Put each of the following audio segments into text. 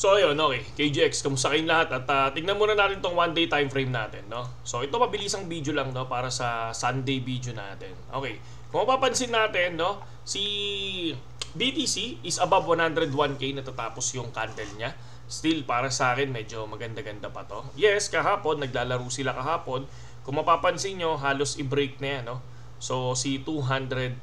So ayun, okay. KGX, kamusta kayong lahat? At tingnan muna natin tong 1 day time frame natin, no? So ito mabilisang video lang, no, para sa Sunday video natin. Okay. Kung mapapansin natin, no, si BTC is above 101k natatapos yung candle niya. Still, para sa akin, medyo maganda-ganda pa to. Yes, kahapon, naglalaro sila kahapon. Kung mapapansin nyo, halos i-break na yan, no? So, si 102k,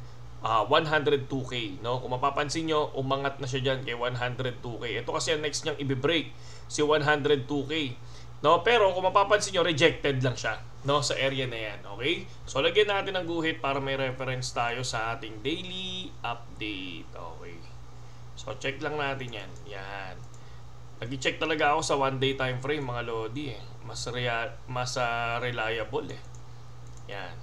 no? Kung mapapansin nyo, umangat na siya dyan kay 102k. Ito kasi ang next niyang i-break, si 102k. No? Pero kung mapapansin nyo, rejected lang siya, no, sa area na yan. Okay? So, lagyan natin ng guhit para may reference tayo sa ating daily update. Okay. So, check lang natin yan. Yan. Nag-check talaga ako sa 1 day time frame, mga lodi, eh. Mas reliable, eh. Yan.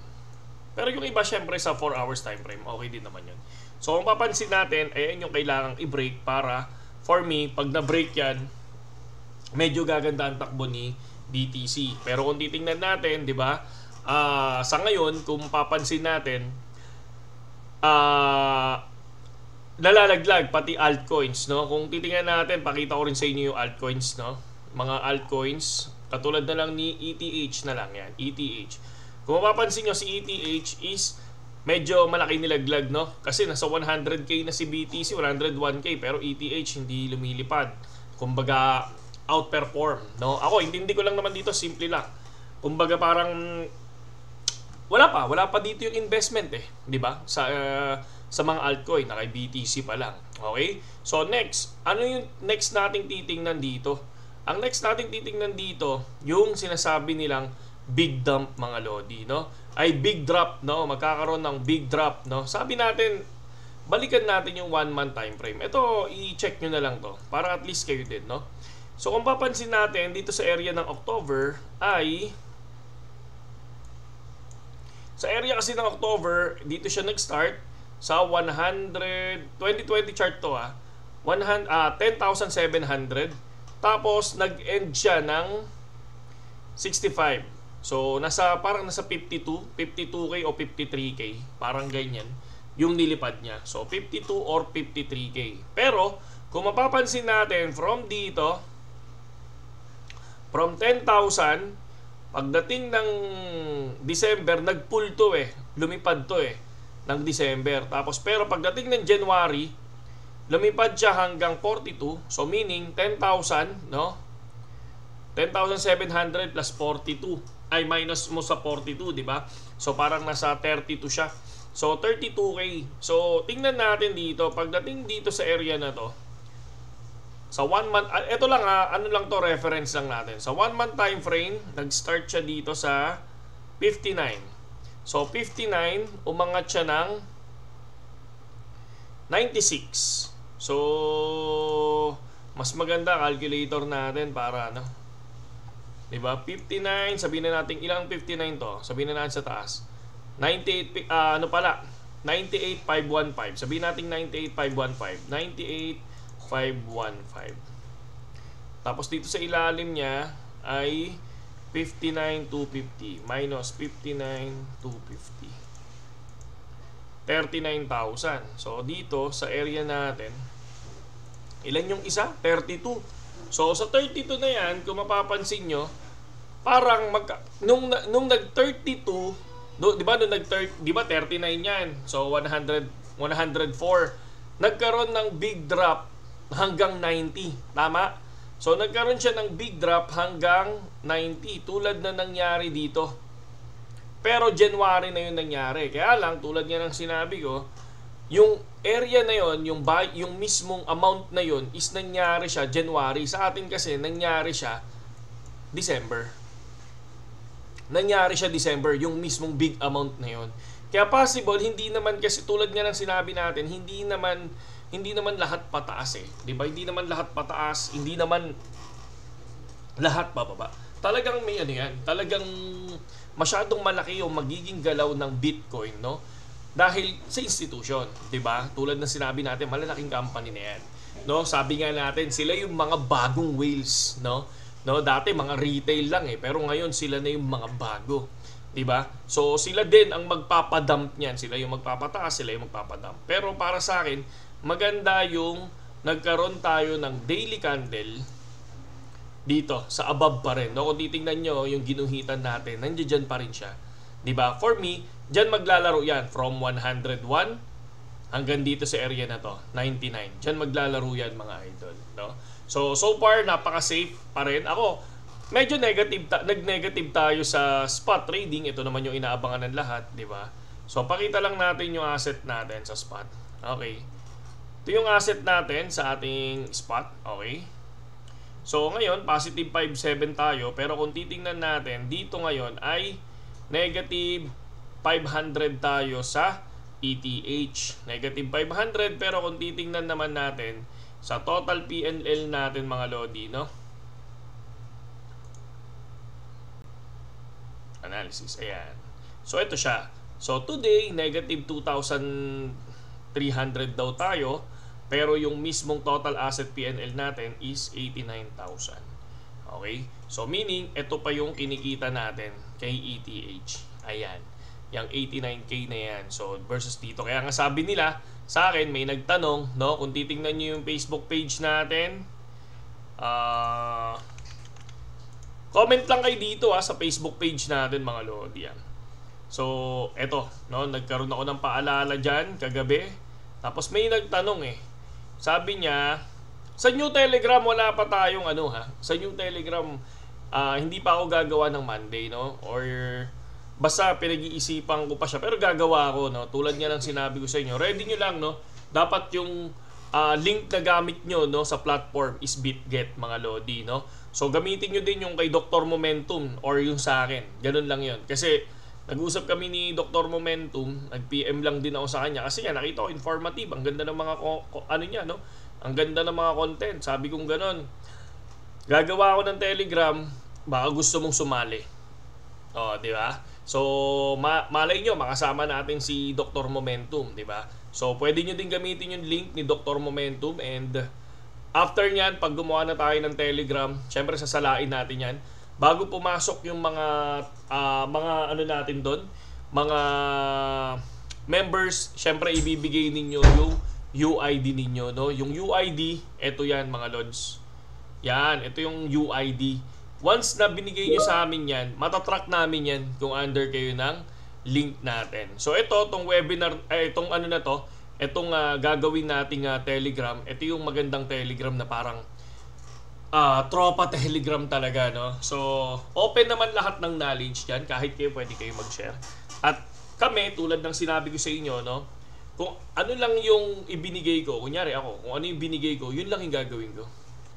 Pero yung iba, syempre, sa 4 hours time frame, okay din naman yun. So, kung papansin natin, ayan yung kailangang i-break para, for me, pag na-break yan, medyo gaganda ang takbo ni BTC. Pero kung titingnan natin, di ba, sa ngayon, kung papansin natin, nalalaglag pati altcoins, no? Kung titingnan natin, pakita ko rin sa inyo yung altcoins, no? Mga altcoins, katulad na lang ni ETH na lang yan, ETH. Kung mapapansin nyo, si ETH is medyo malaki nilaglag, no? Kasi nasa 100k na si BTC, 101k, pero ETH hindi lumilipad. Kumbaga, outperform, no? Ako, hindi ko lang naman dito, simple lang. Kumbaga parang wala pa dito yung investment, eh, 'di ba? Sa mga altcoin na kay BTC pa lang. Okay? So next, ano yung next nating titingnan dito? Ang next nating titingnan dito, yung sinasabi nilang big dump, mga lodi, no? Ay big drop, no? Magkakaroon ng big drop, no? Sabi natin, balikan natin yung 1 month time frame. Ito, i-check nyo na lang to para at least kayo din, no? So kung papansin natin dito sa area ng October ay sa area kasi ng October, dito siya nag-start sa 2020 chart to, 10,700. Tapos nag-end siya ng 65. So parang nasa 52k o 53k, parang ganyan yung nilipad niya. So 52 or 53k. Pero kung mapapansin natin from dito, from 10,000, pagdating ng December, nag-pull to, lumipad to, ng December. Tapos pero pagdating ng January, lumipad siya hanggang 42. So meaning 10,000, no? 10,700 plus 42 ay minus mo sa 42, di ba? So parang nasa 32 siya. So 32k. So tingnan natin dito, pagdating dito sa area na to, sa 1 month, ito lang, ano lang to, reference lang natin. Sa 1 month time frame, nag-start siya dito sa 59. So 59, umangat siya ng 96. So mas maganda calculator natin para ano, 'di ba? 59, sabihin na natin ilang 59 to. Sabihin na natin sa taas. 98 98,515. Sabihin natin 98,515. 98,515. Tapos dito sa ilalim niya ay 59,250 minus 59,250. 39,000. So dito sa area natin, ilan yung isa? 32. So sa 32 na yan, kung mapapansin nyo, parang nung nag-32, di ba nung di ba 39 yan? So 104. Nagkaroon ng big drop hanggang 90. Tama? So nagkaroon siya ng big drop hanggang 90, tulad na nangyari dito. Pero January na yun nangyari. Kaya lang, tulad nga ng sinabi ko, yung area na yun, yung mismong amount na yun is nangyari siya January. Sa atin kasi, nangyari siya December. Nangyari siya December, yung mismong big amount na yun. Kaya possible, hindi naman kasi tulad nga ng sinabi natin, hindi naman lahat pataas, di ba? Hindi naman lahat pataas, hindi naman lahat bababa. Talagang may ano yan, talagang masyadong malaki yung magiging galaw ng Bitcoin, no? Dahil sa institution, 'di ba? Tulad ng sinabi natin, malalaking company na 'yan. No, sabi nga natin, sila yung mga bagong whales, no? No, dati mga retail lang pero ngayon sila na yung mga bago, 'di ba? So sila din ang magpapadump niyan, sila yung magpapataas, sila yung magpapadump. Pero para sa akin, maganda yung nagkaroon tayo ng daily candle dito sa above pa rin, no? Kung titingnan nyo yung ginuhitan natin, nandiyan pa rin siya, di ba? For me, dyan maglalaro yan from 101 hanggang dito sa area na to, 99. Dyan maglalaro yan, mga idol, no? So far napaka-safe pa rin. Ako medyo nag-negative tayo sa spot trading. Ito naman yung inaabangan ng lahat, di ba? So pakita lang natin yung asset natin sa spot. Okay. Ito yung asset natin sa ating spot, okay? So ngayon, positive 5.7 tayo, pero kung titingnan natin, dito ngayon ay negative 500 tayo sa ETH. Negative 500, pero kung titingnan naman natin sa total PNL natin, mga lodi, no? Analysis, ayan. So ito siya. So today, negative 2,300 daw tayo. Pero yung mismong total asset PNL natin is 89,000. Okay? So meaning, ito pa yung kinikita natin kay ETH. Ayan. Yung 89K na yan. So versus dito. Kaya nga sabi nila, sa akin, may nagtanong, no? Kung titingnan nyo yung Facebook page natin, comment lang kayo dito sa Facebook page natin, mga lodi. Yan. So, eto, no? Nagkaroon ako ng paalala dyan kagabi. Tapos may nagtanong Sabi niya, sa New Telegram wala pa tayong sa New Telegram hindi pa ako gagawa ng Monday, no? Or basta pinag-iisipan ko pa siya, pero gagawa ako, no? Tulad nga ng sinabi ko sa inyo, ready nyo lang, no? Dapat yung link na gamit nyo, no, sa platform is BitGet, mga lodi, no? So gamitin nyo din yung kay Dr. Momentum or yung sa akin. Ganun lang yun. Kasi nag-usap kami ni Dr. Momentum, nag-PM lang din ako sa kanya kasi nakita ko informative, ang ganda ng mga niya, no? Ang ganda ng mga content. Sabi kong gano'n, gagawa ako ng Telegram, baka gusto mong sumali. Di ba? So malay nyo, makasama natin si Dr. Momentum, di ba? So pwede nyo din gamitin yung link ni Dr. Momentum, and after nyan, pag gumawa na tayo ng Telegram, syempre sasalain natin yan. Bago pumasok yung mga natin doon, mga members, syempre ibibigay ninyo yung UID ninyo, no? Yung UID, ito yan, mga lods. Yan, ito yung UID. Once na binigay nyo sa amin yan, matatrack namin yan kung under kayo ng link natin. So ito, itong webinar, itong itong gagawin nating Telegram, ito yung magandang Telegram na parang tropa Telegram talaga, no? So, open naman lahat ng knowledge dyan. Kahit kayo, pwede kayo mag-share. At kami, tulad ng sinabi ko sa inyo, no? Kung ano lang yung ibinigay ko, kunyari ako, kung ano yung binigay ko, yun lang yung gagawin ko.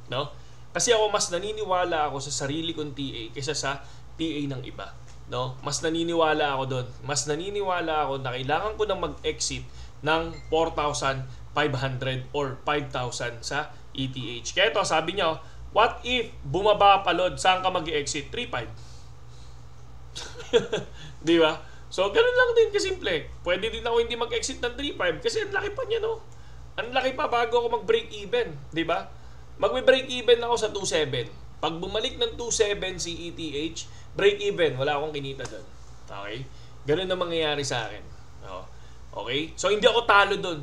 No? Kasi ako, mas naniniwala ako sa sarili kong TA kaysa sa TA ng iba. No? Mas naniniwala ako doon. Mas naniniwala ako na kailangan ko nang mag-exit ng 4,500 or 5,000 sa ETH. Kaya ito, sabi niya, what if bumaba pa, Lod? Saan ka mag-exit? 3.5. Di ba? So, ganun lang din kasimple. Pwede din ako hindi mag-exit ng 3.5 kasi ang laki pa niya, no? Ang laki pa bago ako mag-break even. Di ba? Mag-break even ako sa 2.7. Pag bumalik ng 2.7 si ETH, break even. Wala akong kinita doon. Okay? Ganun ang mangyayari sa akin. Okay? So, hindi ako talo doon.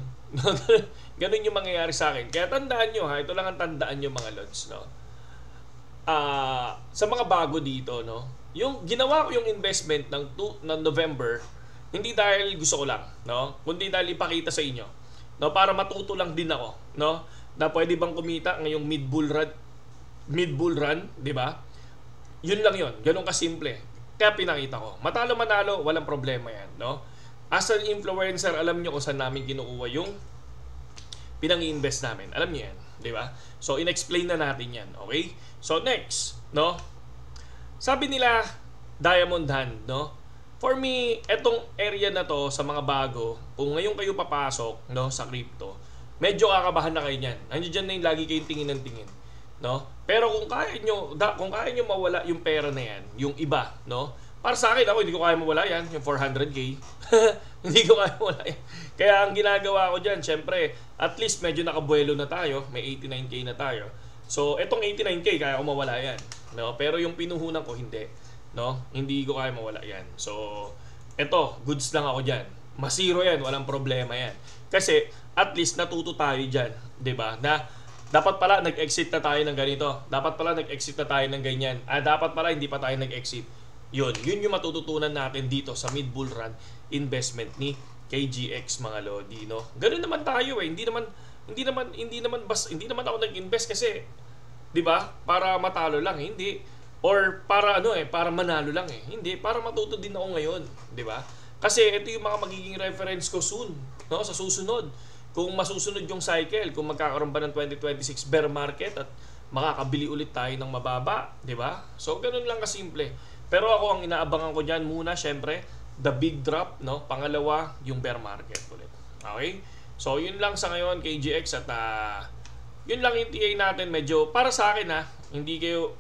Ganun yung mangyayari sa akin. Kaya tandaan nyo, ito lang ang tandaan nyo, mga lods, no? Sa mga bago dito, no? Yung ginawa ko yung investment ng November, hindi dahil gusto ko lang, no? Kundi dahil ipakita sa inyo, no? Para matuto lang din ako, no? Na pwede bang kumita ngayong mid-bull run, di ba? Yun lang yun. Ganun kasimple. Kaya pinakita ko. Matalo manalo, walang problema yan, no? As an influencer, alam nyo kung saan namin kinukuha yung pinang-i-invest namin. Alam niyo yan, di ba? So, in-explain na natin yan, okay? So, next, no? Sabi nila, Diamond Hand, no? For me, etong area na to, sa mga bago, kung ngayon kayo papasok, no, sa crypto, medyo kakabahan na kayo niyan. Nandiyan na yung lagi kayong tingin ng tingin, no? Pero kung kaya nyo mawala yung pera na yan, yung iba, no? Para sa akin, ako hindi ko kaya mawala yan, yung 400k. Hindi ko kaya mawala yan. Kaya ang ginagawa ko dyan, syempre, at least medyo nakabuelo na tayo, may 89k na tayo. So, etong 89k, kaya ko mawala yan. No? Pero yung pinuhunan ko, hindi. No? Hindi ko kaya mawala yan. So, eto, goods lang ako dyan. masiro yan, walang problema yan. Kasi at least natuto tayo dyan, 'di ba? Na dapat pala nag-exit na tayo ng ganito. Dapat pala nag-exit na tayo ng ganyan. Dapat pala hindi pa tayo nag-exit. Yun yung matututunan natin dito sa mid-bull run investment ni KGX mga lodi, no? Ganun naman tayo eh. Hindi naman ako nag-invest kasi 'di ba? Para matalo lang, hindi. Or para para manalo lang eh. Hindi, para matuto din ako ngayon, 'di ba? Kasi ito yung mga magiging reference ko soon, no? Sa susunod. Kung masusunod yung cycle, kung magkakaroon ba ng 2026 bear market at makakabili ulit tayo ng mababa, 'di ba? So ganoon lang kasimple. Pero ako ang inaabangan ko diyan muna, syempre, the big drop, no? Pangalawa, yung bear market ulit. Okay? So yun lang sa ngayon KGX at yun lang yung TA natin. Medyo para sa akin hindi kayo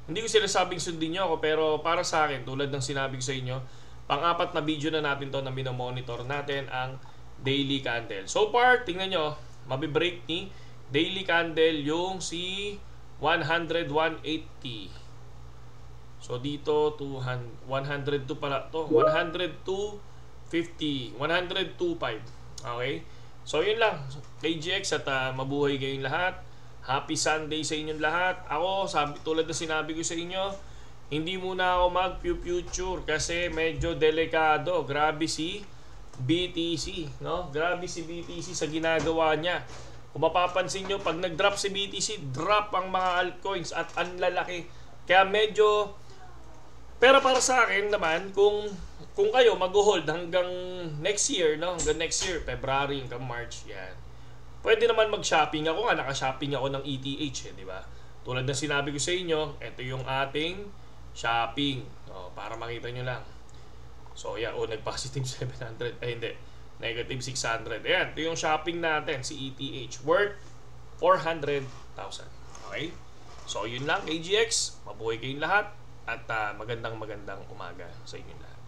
hindi ko sinasabing sundin niyo ako, pero para sa akin, tulad ng sinabi ko sa inyo, pang-apat na video na natin to na minomonitor natin ang daily candle. So far, tingnan nyo, mabibreak ni daily candle yung si 100, 180. So dito, 102 pala to. 102.50. 102.5. Okay? So yun lang. KGX at mabuhay kayong lahat. Happy Sunday sa inyong lahat. Ako, tulad na sinabi ko sa inyo, hindi muna ako mag-future kasi medyo delikado. Grabe si BTC, no? Grabe si BTC sa ginagawa niya. Kung mapapansin nyo, pag nag-drop si BTC, drop ang mga altcoins at ang lalaki. Kaya medyo, pero para sa akin naman, kung kayo mag-hold hanggang next year, no? Hanggang next year, February hanggang March, yan. Pwede naman mag-shopping. Ako nga, naka-shopping ako ng ETH, di ba? Tulad ng sinabi ko sa inyo, ito yung ating shopping. Para makita nyo lang. So, nag-positive 700. Hindi. Negative 600. Ayan, ito yung shopping natin, si ETH. Worth 400,000. Okay? So, yun lang, KGX. Mabuhay kayong lahat. At magandang umaga sa inyong lahat.